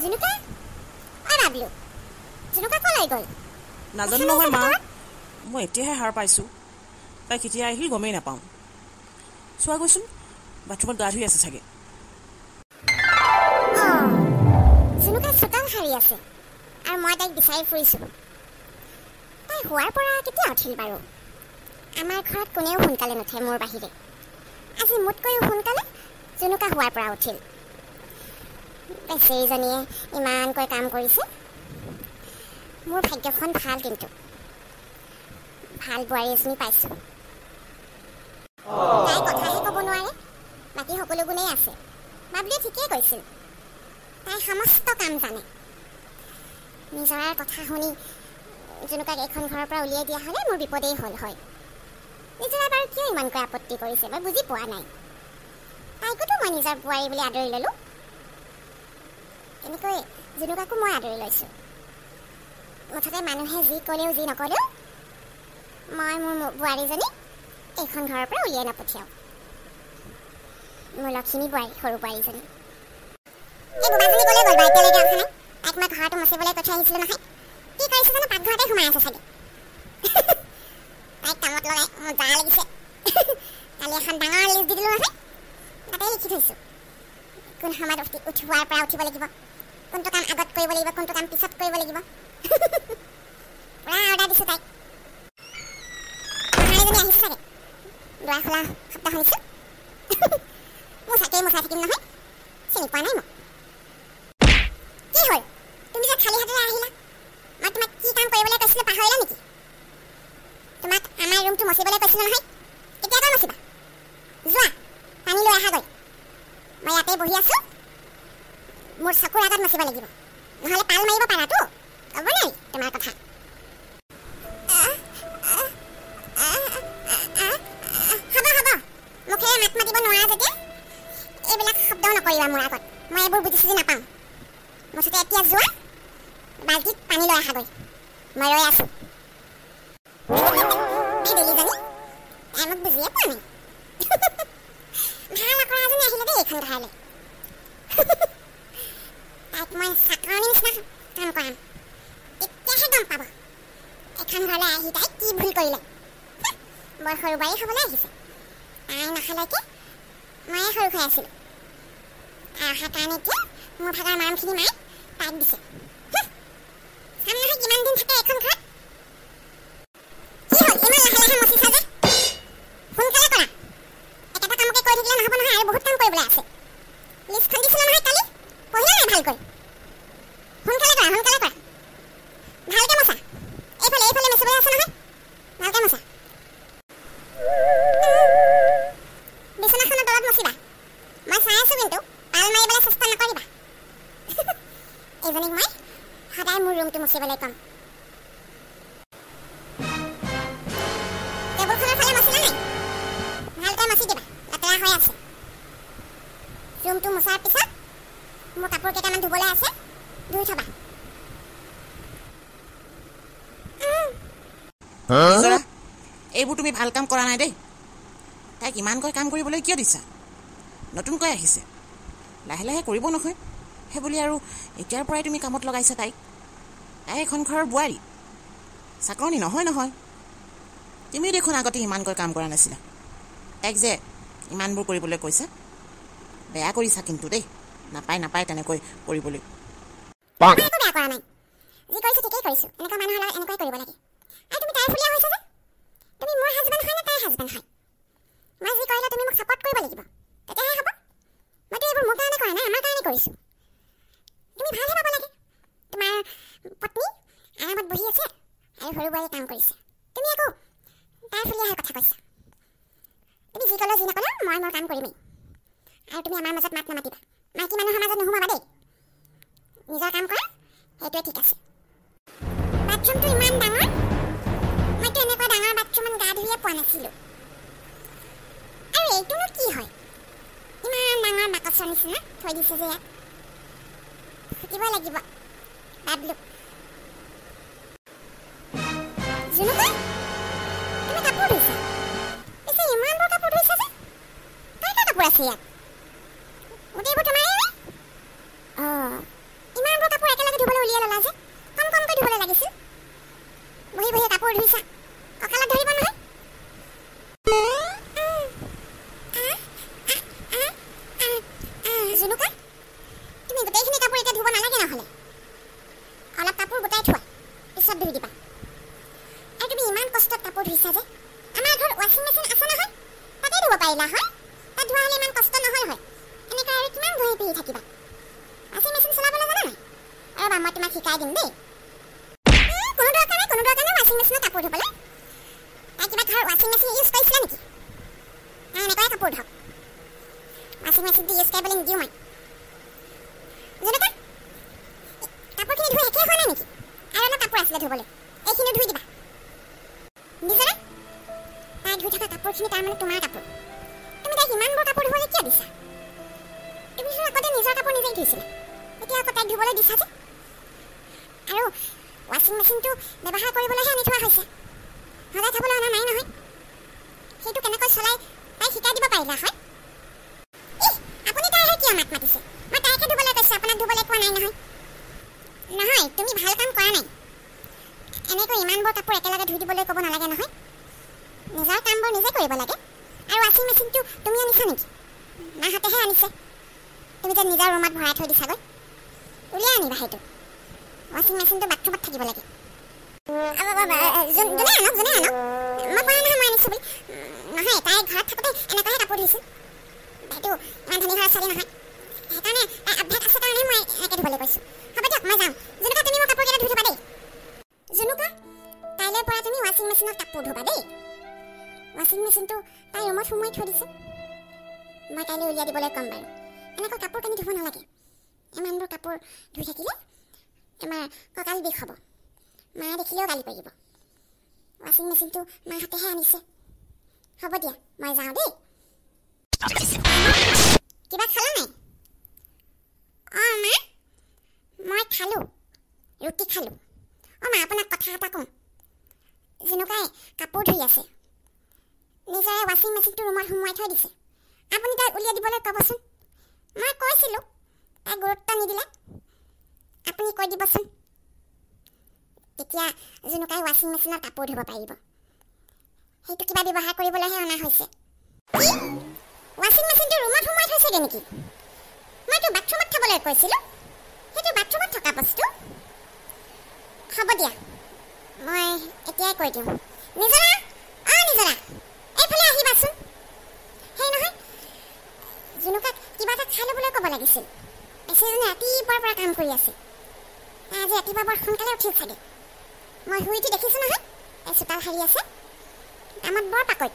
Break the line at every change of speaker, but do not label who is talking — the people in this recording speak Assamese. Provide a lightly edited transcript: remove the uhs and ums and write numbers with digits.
জুনুকা আৰাবলো জুনুকা কলাই গ'ল
নাজানো নহয় মা মই এতিয়াহে হাৰ পাইছোঁ তাই কেতিয়া আহিল গমেই নাপাওঁ চোৱা গৈছোন বাথৰুমত গা ধুই আছে চাগে
জুনুকা চোতাল সাৰি আছে আৰু মই তাইক বিচাৰি ফুৰিছোঁ তাই হোৱাৰ পৰা কেতিয়া উঠিল বাৰু আমাৰ ঘৰত কোনেও সোনকালে নুঠে মোৰ বাহিৰে আজি মোতকৈও সোনকালে জুনুকা হোৱাৰ পৰা উঠিল বেচেৰীজনীয়ে ইমানকৈ কাম কৰিছে মোৰ ভাগ্যখন ভাল কিন্তু ভাল বোৱাৰী এজনী পাইছোঁ তাই কথাহে ক'ব নোৱাৰে বাকী সকলো গুণেই আছে বাবলিয়ে ঠিকেই কৈছিল তাই সমস্ত কাম জানে নিজৰাৰ কথা শুনি জুনুকাক এইখন ঘৰৰ পৰা উলিয়াই দিয়া হ'লে মোৰ বিপদেই হ'ল হয় নিজৰাই বাৰু কিয় ইমানকৈ আপত্তি কৰিছে মই বুজি পোৱা নাই তাইকোতো মই নিজৰ বোৱাৰী বুলি আদৰি ল'লোঁ এনেকৈ জুনুকাকো মই আদৰি লৈছোঁ মুঠতে মানুহে যি ক'লেও যি নক'লেও মই মোৰ বোৱাৰীজনী এইখন ঘৰৰ পৰা উলিয়াই নপঠিয়াওঁ মোৰ লক্ষ্মী বোৱাৰী সৰু বোৱাৰীজনী এই বোবাজনী ক'লে গ'ল বাৰু এতিয়ালৈকে অহা নাই তাইক মই ঘৰটো মচিবলৈ পঠিয়াই আহিছিলোঁ নহয় কি কৰিছে জানো পাকঘৰতে সোমাই আছে চাগে তাইক কামত লগাই মোৰ বেয়া লাগিছে কালি এখন ডাঙৰ লিষ্ট দি দিলোঁ নহয় তাতে লিখি থৈছোঁ কোন সময়ত উঠোৱাৰ পৰা উঠিব লাগিব কোনটো কাম আগত কৰিব লাগিব কোনটো কাম পিছত কৰিব লাগিব পুৰা অৰ্ডাৰ দিছোঁ তাইক এজনী আহিছে চাগে দুৱাৰ খোলা শব্দ শুনিছোঁ মোৰ চাকেই মুঠা থাকিম নহয় চিনি পোৱা নাই মোক কি হ'ল তুমি যে খালী হাতেৰে আহিলা মই তোমাক কি কাম কৰিবলৈ কৈছিলোঁ পাহৰিলা নেকি তোমাক আমাৰ ৰুমটো মচিবলৈ কৈছিলোঁ নহয় কেতিয়াকৈ মচিবা যোৱা পানী লৈ আহাগৈ মই ইয়াতে বহি আছোঁ মোৰ চকুৰ আগত মচিব লাগিব নহ'লে পাল মাৰিব পাৰাতো ক'ব নাই তোমাৰ কথা হ'ব মুখেৰে মাত মাতিব নোৱাৰা যেতিয়া এইবিলাক শব্দও নকৰিবা মোৰ আগত মই এইবোৰ বুজি চুজি নাপাওঁ মুঠতে এতিয়া যোৱা বাল্টিত পানী লৈ আহাগৈ মই ৰৈ আছোঁ এই বেলিজনী তাই মোক বুজিয়ে পোৱা নাই ভাল অকৰা এজনী আহিলে দেই এইখন ঘৰলৈ তাইক মই চাকৰণি নিচিনা কাম কৰাম তেতিয়াহে গম পাব এখন ঘৰলৈ আহি তাই কি ভুল কৰিলে বৰ সৰু বাৰী খাবলৈ আহিছে তাই নাখালৈকে ময়ে সৰু হৈ আছিলোঁ তাই অহাৰ কাৰণে এতিয়া মোৰ ভাগৰ মাৰমখিনি মায়ে তাইক দিছে চাম নহয় কিমান দিন থাকে এইখন ঘৰত কি হ'ল ইমান লাহে লাহে মচিছা যে সোনকালে কৰা একেটা কামকে কৰি থাকিলে নহ'ব নহয় আৰু বহুত কাম কৰিবলৈ আছে লিষ্টখন দিছিলোঁ নহয় কালি পঢ়িলা নাই ভালকৈ সোনকালে কৰা ভালকৈ মচা এইফালে মচিবলৈ আছে নহয় ভালকৈ মচা বিচনাখনৰ তলত মচিবা মই চাই আছোঁ কিন্তু পাল মাৰিবলৈ চেষ্টা নকৰিবা এইজনীক মই সদায় মোৰ ৰুমটো মচিবলৈ ক'ম টেবুলখনৰ ফালে মচিলা নাই ভালকৈ মচি দিবা লেতেৰা হৈ আছে ৰুমটো মচাৰ পিছত মোৰ কাপোৰ কেইটামান ধুবলৈ আছে ধুই থবা
এইবোৰ তুমি ভাল কাম কৰা নাই দেই তাইক ইমানকৈ কাম কৰিবলৈ কিয় দিছা নতুনকৈ আহিছে লাহে লাহে কৰিব নহয় সেই বুলি আৰু এতিয়াৰ পৰাই তুমি কামত লগাইছা তাই এখন ঘৰৰ বোৱাৰী চাকৰণি নহয় তুমি দেখোন আগতে ইমানকৈ কাম কৰা নাছিলা তাইক যে ইমানবোৰ কৰিবলৈ কৈছা বেয়া কৰিছা কিন্তু দেই নাপায় তেনেকৈ কৰিবলৈ
বেয়া কৰা নাই যি কৰিছোঁ ঠিকেই কৰিছোঁ এনেকুৱা মানুহৰ লগত এনেকুৱাই কৰিব লাগে আৰু তুমি তাইৰ ফুলীয়া হৈছা যে তুমি মোৰ হাজবেণ্ড হয় নে তাইৰ হাজবেণ্ড হয় মই যি কৰিলে তুমি মোক ছাপৰ্ট কৰিব লাগিব তেতিয়াহে হ'ব মইতো এইবোৰ মোৰ কাৰণে কৰা নাই আমাৰ কাৰণে কৰিছোঁ তুমি ভালহে পাব লাগে তোমাৰ পত্নী আৰামত বহি আছে আৰু সৰু বোৱাৰীয়ে কাম কৰিছে তুমি আকৌ তাইৰ ফুলীয়া হৈ কথা কৈছা তুমি যি ক'লেও যি নক'লেও মই মোৰ কাম কৰিমেই আৰু তুমি আমাৰ মাজত মাত নামাতিবা মাইকী মানুহৰ মাজত নোসোমাবা দেই নিজৰ কাম কৰা সেইটোৱে ঠিক আছে বাথৰুমটো ইমান ডাঙৰ মইতো এনেকুৱা ডাঙৰ বাথৰুমত গা ধুইয়ে পোৱা নাছিলোঁ আৰু এইটোনো কি হয় ইমান ডাঙৰ বাকচৰ নিচিনা থৈ দিছে যে ইয়াত ফুটিব লাগিব বাবলু জুনুকা তুমি কাপোৰ ধুইছা পিছে ইমানবোৰ কাপোৰ ধুইছা যে কাৰ কাৰ কাপোৰ আছে ইয়াত গোটেইবোৰ তোমাৰেই নে ইমান ধুবলৈ উলিয়াই ল'লা যে কম কমকৈ ধুবলৈ লাগিছিল বহি বহি কাপোৰ ধুইছা কঁকালত ধৰিব নহয় জুনুকা তুমি গোটেইখিনি কাপোৰ এতিয়া ধুব নালাগে নহ'লে অলপ কাপোৰ গোটাই থোৱা পিছত ধুই দিবা আৰু তুমি ইমান কষ্টত কাপোৰ ধুইছা যে আমাৰ ঘৰত ৱাশ্বিং মেচিন আছে নহয় তাতে ধুব পাৰিলা হয় তাত ধোৱা হ'লে ইমান কষ্ট নহ'ল হয় এনেকৈ আৰু কিমান ঘঁহি পিহি থাকিবা ৱাশ্বিং মেচিন চলাবলৈ জানা নাই ৰ'বা মই তোমাক শিকাই দিম দেই কোনো দৰকাৰ নাই ৱাশ্বিং মেচিনত কাপোৰ ধুবলৈ তাই কিবা ঘৰত ৱাশ্বিং মেচিন ইউজ কৰিছিলা নেকি নাই এনেকৈয়ে কাপোৰ ধুওক ৱাশ্বিং মেচিনটো ইউজ কৰিবলৈ নিদিওঁ মই জুনুকা কাপোৰখিনি ধুই শেষেই হোৱা নাই নেকি আৰু অলপ কাপোৰ আছিলে ধুবলৈ এইখিনি ধুই দিবা নিজৰা তাই ধুই থকা কাপোৰখিনি তাৰমানে তোমাৰ কাপোৰ তুমি তাইক ইমানবোৰ কাপোৰ ধুবলৈ কিয় দিছা তুমি চোন আগতে নিজৰ কাপোৰ নিজেই ধুইছিলা এতিয়া আকৌ তাইক ধুবলৈ দিছা যে আৰু ৱাশ্বিং মেচিনটো ব্যৱহাৰ কৰিবলৈহে আনি থোৱা হৈছে সদায় থ'বলৈ অনা নাই নহয় সেইটো কেনেকৈ চলাই তাইক শিকাই দিব পাৰিলা হয় আপুনি তাইহে কিয় মাত মাতিছে মই তাইকে ধুবলৈ কৈছোঁ আপোনাক ধুবলৈ কোৱা নাই নহয় নহয় তুমি ভাল কাম কৰা নাই এনেকৈ ইমানবোৰ কাপোৰ একেলগে ধুই দিবলৈ ক'ব নালাগে নহয় নিজৰ কামবোৰ নিজে কৰিব লাগে আৰু ৱাশ্বিং মেচিনটো তুমি আনিছা নেকি মাহঁতেহে আনিছে তুমি যে নিজৰ ৰুমত ভৰাই থৈ দিছাগৈ উলিয়াই আনিবা সেইটো ৱাশ্বিং মেচিনটো বাথৰুমত থাকিব লাগে যোনে আনক মই কোৱা নহয় মই আনিছোঁ বুলি নহয় তাই ঘৰত থাকোঁতে এনেকৈহে কাপোৰ ধুইছোঁ তাইতো ইমান ধনী ঘৰৰ ছোৱালী নহয় সেইকাৰণে তাই অভ্যাস আছে কাৰণে মই এনেকৈ ধুবলৈ কৈছোঁ হ'ব দিয়ক মই যাওঁ জুনুকা তুমি মোৰ কাপোৰকেইটা ধুই থ'বা দেই জুনুকা কাইলৈৰ পৰা তুমি ৱাশ্বিং মেচিনত কাপোৰ ধুবা দেই ৱাশ্বিং মেচিনটো তাই ৰুমত সোমোৱাই থৈ দিছে মই কাইলৈ উলিয়াই দিবলৈ ক'ম বাৰু এনেকৈ কাপোৰ কানি ধুব নালাগে ইমানবোৰ কাপোৰ ধুই থাকিলে তোমাৰ কঁকাল বিষ হ'ব মায়ে দেখিলেও গালি পাৰিব ৱাশ্বিং মেচিনটো মাহঁতেহে আনিছে হ'ব দিয়া মই যাওঁ দেই কিবা খালা নাই অঁ মা মই খালোঁ ৰুটি খালোঁ অঁ মা আপোনাক কথা এটা কওঁ জুনুকাই কাপোৰ ধুই আছে নিজৰে ৱাশ্বিং মেচিনটো ৰুমত সোমোৱাই থৈ দিছে আপুনি তাইক উলিয়াই দিবলৈ ক'বচোন মই কৈছিলোঁ তাই গুৰুত্ব নিদিলে আপুনি কৈ দিবচোন তেতিয়া জুনুকাই ৱাশ্বিং মেচিনত কাপোৰ ধুব পাৰিব সেইটো কিবা ব্যৱহাৰ কৰিবলৈহে অনা হৈছে ৱাশ্বিং মেচিনটো ৰুমত সোমাই থৈছেগৈ নেকি মইতো বাথৰুমত থ'বলৈ কৈছিলোঁ সেইটো বাথৰুমত থকা বস্তু হ'ব দিয়া মই এতিয়াই কৈ দিওঁ নিজৰা এইফালে আহিবাচোন সেই নহয় জুনুকাক কিবা এটা খাই ল'বলৈ ক'ব লাগিছিল বেছিজনে ৰাতিপুৱাৰ পৰা কাম কৰি আছে তাই আজি ৰাতিপুৱা বৰ সোনকালে উঠিল চাগে মই শুই উঠি দেখিছোঁ নহয় তাই চোতাল সাৰি আছে কামত বৰ পাকৈত